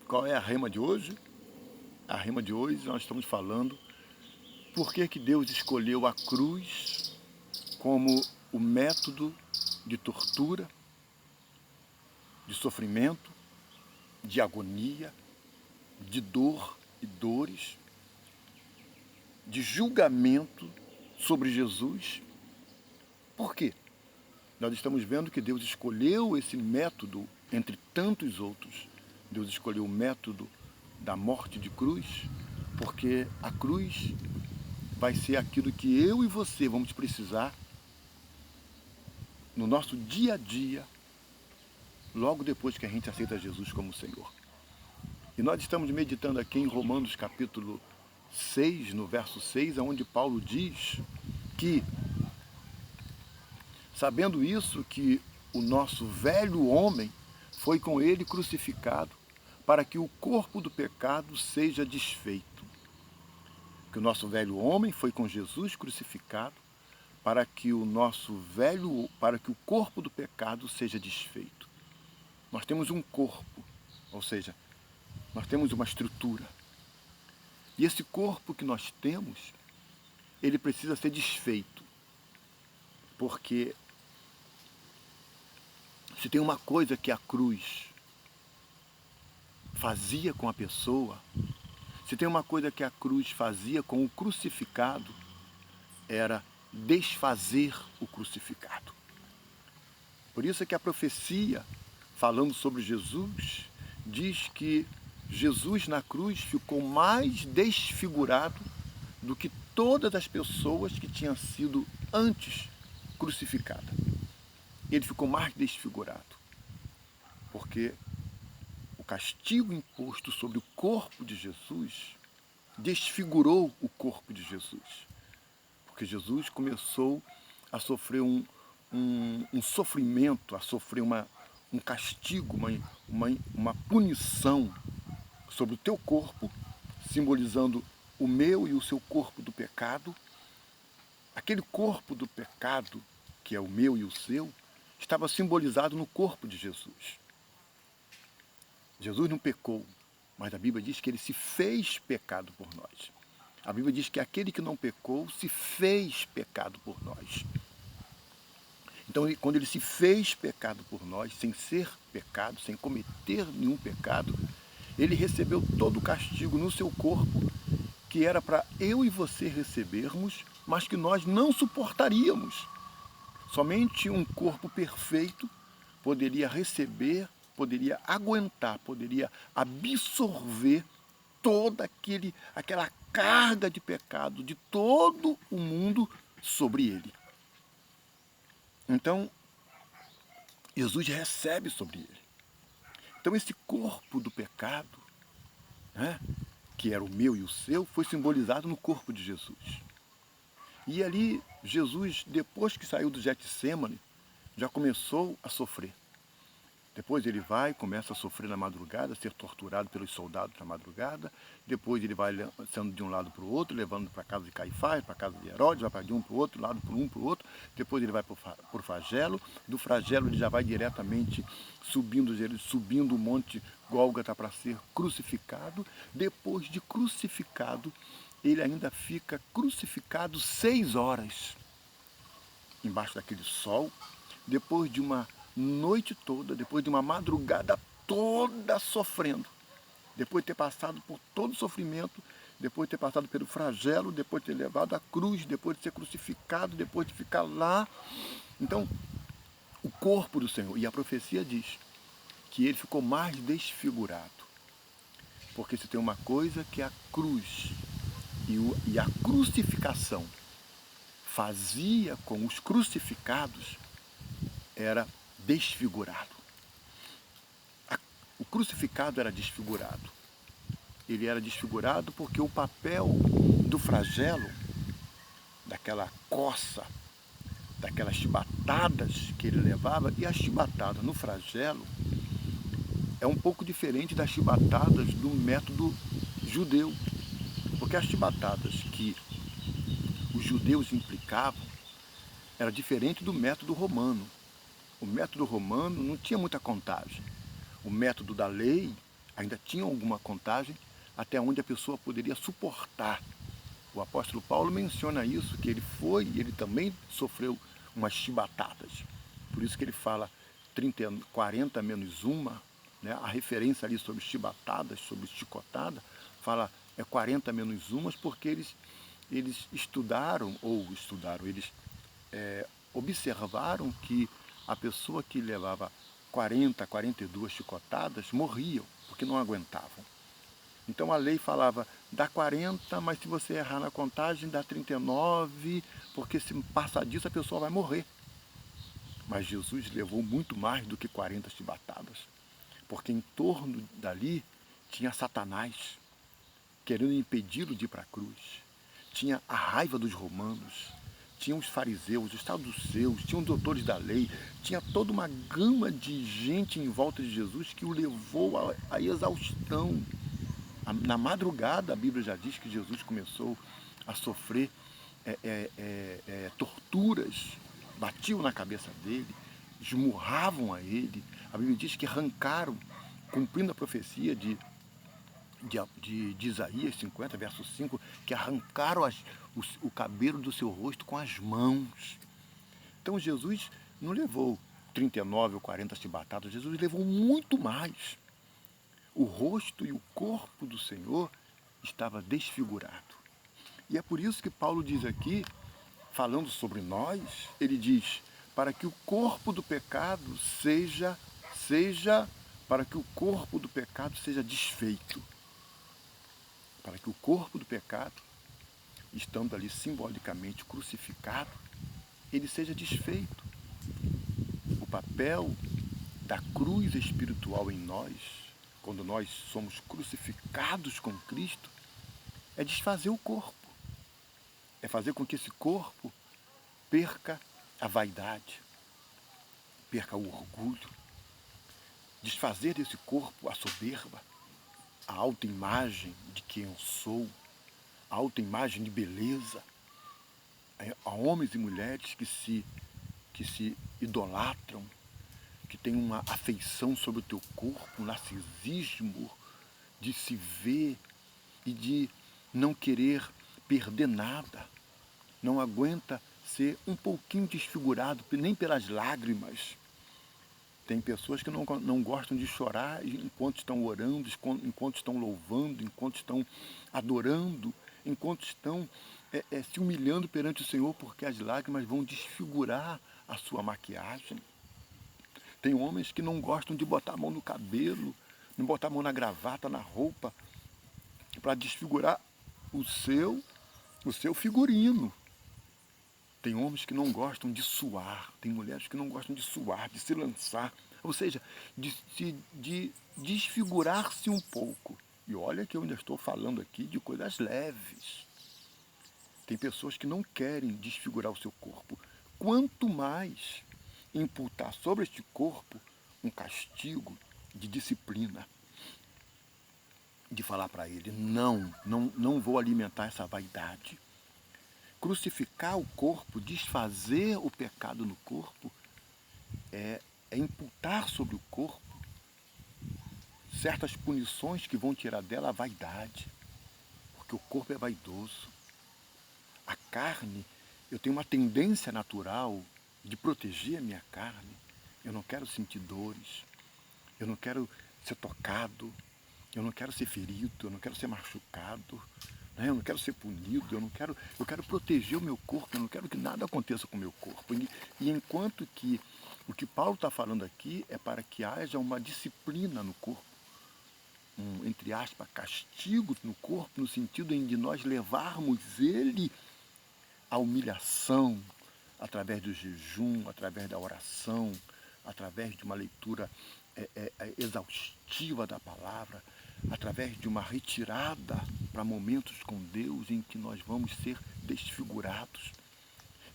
Qual é a rema de hoje? A rema de hoje nós estamos falando por que Deus escolheu a cruz como o método de tortura, de sofrimento, de agonia, de dor e dores, de julgamento sobre Jesus. Por quê? Nós estamos vendo que Deus escolheu esse método entre tantos outros. Deus escolheu o método da morte de cruz, porque a cruz vai ser aquilo que eu e você vamos precisar no nosso dia a dia, logo depois que a gente aceita Jesus como Senhor. E nós estamos meditando aqui em Romanos capítulo 6, no verso 6, onde Paulo diz que, sabendo isso, que o nosso velho homem foi com ele crucificado para que o corpo do pecado seja desfeito. Que o nosso velho homem foi com Jesus crucificado para que para que o corpo do pecado seja desfeito. Nós temos um corpo, ou seja, nós temos uma estrutura. E esse corpo que nós temos, ele precisa ser desfeito. Porque se tem uma coisa que a cruz fazia com a pessoa, se tem uma coisa que a cruz fazia com o crucificado, era desfazer o crucificado. Por isso é que a profecia, falando sobre Jesus, diz que Jesus na cruz ficou mais desfigurado do que todas as pessoas que tinham sido antes crucificadas. Ele ficou mais desfigurado, porque o castigo imposto sobre o corpo de Jesus desfigurou o corpo de Jesus. Porque Jesus começou a sofrer um sofrimento, a sofrer um castigo, uma punição sobre o teu corpo, simbolizando o meu e o seu corpo do pecado. Aquele corpo do pecado, que é o meu e o seu, estava simbolizado no corpo de Jesus. Jesus não pecou, mas a Bíblia diz que ele se fez pecado por nós. A Bíblia diz que aquele que não pecou se fez pecado por nós. Então, quando ele se fez pecado por nós, sem ser pecado, sem cometer nenhum pecado, ele recebeu todo o castigo no seu corpo, que era para eu e você recebermos, mas que nós não suportaríamos. Somente um corpo perfeito poderia receber, poderia aguentar, poderia absorver toda aquela carga de pecado de todo o mundo sobre ele. Então, Jesus recebe sobre ele. Então, esse corpo do pecado, né, que era o meu e o seu, foi simbolizado no corpo de Jesus. E ali, Jesus, depois que saiu do Getsêmani, já começou a sofrer. Depois ele vai, começa a sofrer na madrugada, a ser torturado pelos soldados na madrugada. Depois ele vai sendo de um lado para o outro, levando para a casa de Caifás, para a casa de Herodes, vai para de um para o outro, lado para um para o outro. Depois ele vai para o flagelo. Do flagelo ele já vai diretamente subindo o monte Gólgota para ser crucificado. Depois de crucificado, ele ainda fica crucificado 6 horas embaixo daquele sol, depois de uma noite toda, depois de uma madrugada toda sofrendo, depois de ter passado por todo o sofrimento, depois de ter passado pelo flagelo, depois de ter levado a cruz, depois de ser crucificado, depois de ficar lá. Então, o corpo do Senhor, e a profecia diz que ele ficou mais desfigurado, porque se tem uma coisa que a cruz e a crucificação fazia com os crucificados, era desfigurado. O crucificado era desfigurado. Ele era desfigurado porque o papel do flagelo, daquela coça, daquelas chibatadas que ele levava, e as chibatadas no flagelo é um pouco diferente das chibatadas do método judeu. Porque as chibatadas que os judeus implicavam era diferente do método romano. O método romano não tinha muita contagem. O método da lei, Ainda tinha alguma contagem até onde a pessoa poderia suportar. O apóstolo Paulo menciona isso, que ele também sofreu umas chibatadas. Por isso que ele fala 40 menos uma, né? A referência ali sobre chibatadas, sobre chicotada, fala 40 menos umas, porque eles observaram que a pessoa que levava 42 chicotadas morriam, porque não aguentavam. Então a lei falava, dá 40, mas se você errar na contagem, dá 39, porque se passar disso a pessoa vai morrer. Mas Jesus levou muito mais do que 40 chibatadas, porque em torno dali tinha Satanás, querendo impedi-lo de ir para a cruz. Tinha a raiva dos romanos, tinha os fariseus, os saduceus, tinha os doutores da lei, tinha toda uma gama de gente em volta de Jesus que o levou à exaustão. Na madrugada, a Bíblia já diz que Jesus começou a sofrer torturas, batiam na cabeça dele, esmurravam a ele. A Bíblia diz que arrancaram, cumprindo a profecia de Isaías 50, verso 5, que arrancaram o cabelo do seu rosto com as mãos. Então Jesus não levou 39 ou 40 chibatadas, Jesus levou muito mais. O rosto e o corpo do Senhor estava desfigurado. E é por isso que Paulo diz aqui, falando sobre nós, ele diz, para que o corpo do pecado para que o corpo do pecado seja desfeito. Para que o corpo do pecado, estando ali simbolicamente crucificado, ele seja desfeito. O papel da cruz espiritual em nós, quando nós somos crucificados com Cristo, é desfazer o corpo. É fazer com que esse corpo perca a vaidade, perca o orgulho, desfazer desse corpo a soberba, a autoimagem de quem eu sou, a autoimagem de beleza. Há homens e mulheres que se idolatram, que têm uma afeição sobre o teu corpo, um narcisismo de se ver e de não querer perder nada. Não aguenta ser um pouquinho desfigurado, nem pelas lágrimas. Tem pessoas que não gostam de chorar enquanto estão orando, enquanto estão louvando, enquanto estão adorando, enquanto estão se humilhando perante o Senhor, porque as lágrimas vão desfigurar a sua maquiagem. Tem homens que não gostam de botar a mão no cabelo, não botar a mão na gravata, na roupa, para desfigurar o seu figurino. Tem homens que não gostam de suar, tem mulheres que não gostam de suar, de se lançar, ou seja, de desfigurar-se um pouco. E olha que eu ainda estou falando aqui de coisas leves. Tem pessoas que não querem desfigurar o seu corpo. Quanto mais imputar sobre este corpo um castigo de disciplina, de falar para ele, não vou alimentar essa vaidade. Crucificar o corpo, desfazer o pecado no corpo, é imputar sobre o corpo certas punições que vão tirar dela a vaidade, porque o corpo é vaidoso. A carne, eu tenho uma tendência natural de proteger a minha carne. Eu não quero sentir dores, eu não quero ser tocado, eu não quero ser ferido, eu não quero ser machucado, né? Eu não quero ser punido, eu quero proteger o meu corpo, eu não quero que nada aconteça com o meu corpo. E enquanto que o que Paulo está falando aqui é para que haja uma disciplina no corpo, entre aspas, castigo no corpo, no sentido de nós levarmos ele à humilhação, através do jejum, através da oração, através de uma leitura exaustiva da palavra, através de uma retirada para momentos com Deus em que nós vamos ser desfigurados.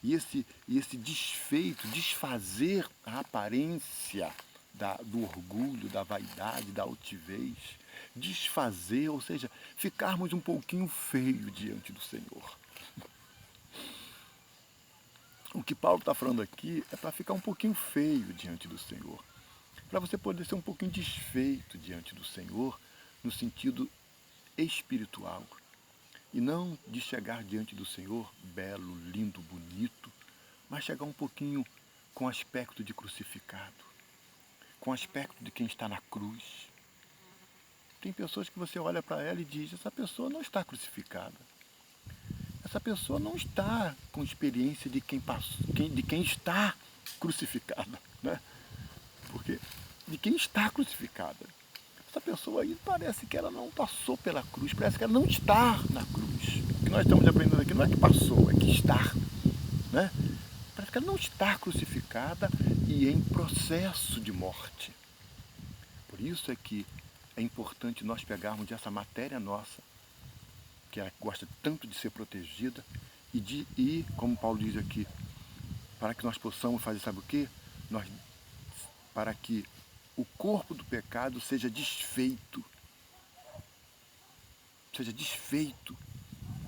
E esse desfeito, desfazer a aparência do orgulho, da vaidade, da altivez, desfazer, ou seja, ficarmos um pouquinho feio diante do Senhor. O que Paulo está falando aqui é para ficar um pouquinho feio diante do Senhor, para você poder ser um pouquinho desfeito diante do Senhor, no sentido espiritual. E não de chegar diante do Senhor belo, lindo, bonito, mas chegar um pouquinho com aspecto de crucificado, com aspecto de quem está na cruz. Tem pessoas que você olha para ela e diz, essa pessoa não está crucificada. Essa pessoa não está com experiência de quem está crucificada, né? Porque de quem está crucificada. Essa pessoa aí parece que ela não passou pela cruz, parece que ela não está na cruz. O que nós estamos aprendendo aqui não é que passou, é que está, né? Parece que ela não está crucificada e em processo de morte. Por isso é que é importante nós pegarmos essa matéria nossa, que ela gosta tanto de ser protegida, e como Paulo diz aqui, para que nós possamos fazer, sabe o quê? Para que o corpo do pecado seja desfeito,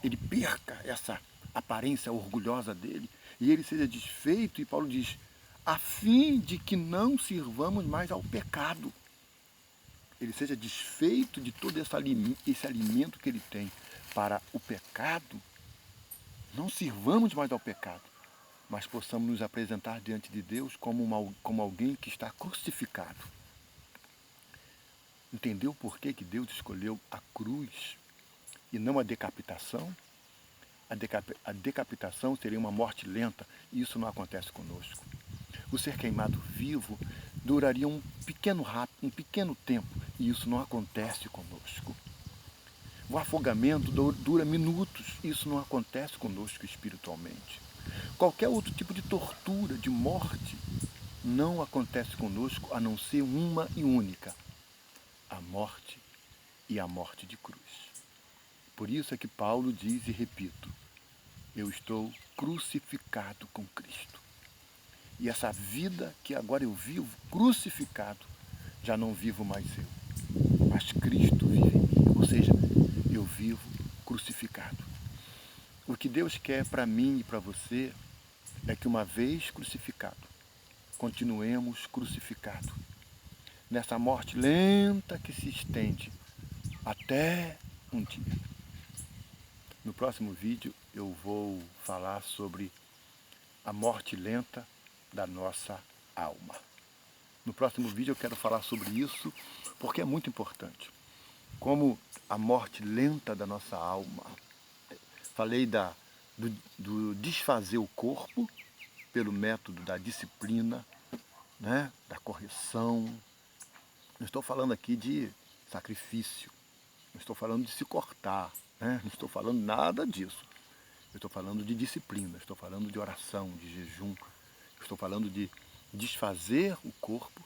ele perca essa aparência orgulhosa dele, e ele seja desfeito, e Paulo diz, a fim de que não sirvamos mais ao pecado. Ele seja desfeito de todo esse alimento que ele tem para o pecado, não sirvamos mais ao pecado, mas possamos nos apresentar diante de Deus como alguém que está crucificado. Entendeu por que Deus escolheu a cruz e não a decapitação? A decapitação seria uma morte lenta e isso não acontece conosco. O ser queimado vivo duraria um pequeno tempo e isso não acontece conosco. O afogamento dura minutos e isso não acontece conosco espiritualmente. Qualquer outro tipo de tortura, de morte, não acontece conosco a não ser uma e única, a morte e a morte de cruz. Por isso é que Paulo diz, e repito, eu estou crucificado com Cristo. E essa vida que agora eu vivo, crucificado, já não vivo mais eu, mas Cristo vive em mim. Ou seja, eu vivo crucificado. O que Deus quer para mim e para você é que uma vez crucificado, continuemos crucificado. Nessa morte lenta que se estende até um dia. No próximo vídeo eu vou falar sobre a morte lenta da nossa alma. No próximo vídeo eu quero falar sobre isso porque é muito importante. Como a morte lenta da nossa alma. Falei do desfazer o corpo pelo método da disciplina, né? Da correção. Não estou falando aqui de sacrifício, não estou falando de se cortar, né? Não estou falando nada disso. Eu estou falando de disciplina, estou falando de oração, de jejum, estou falando de desfazer o corpo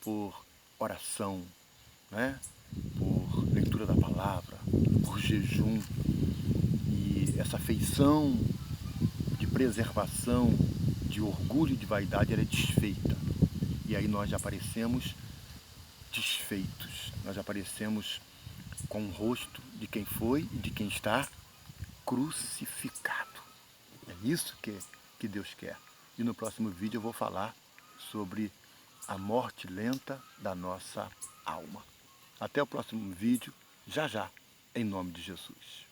por oração, né? Por leitura da palavra, por jejum. E essa feição de preservação, de orgulho e de vaidade, ela é desfeita. E aí nós já aparecemos desfeitos, nós já aparecemos com o rosto de quem foi e de quem está crucificado. É isso que Deus quer. E no próximo vídeo eu vou falar sobre a morte lenta da nossa alma. Até o próximo vídeo, já já, em nome de Jesus.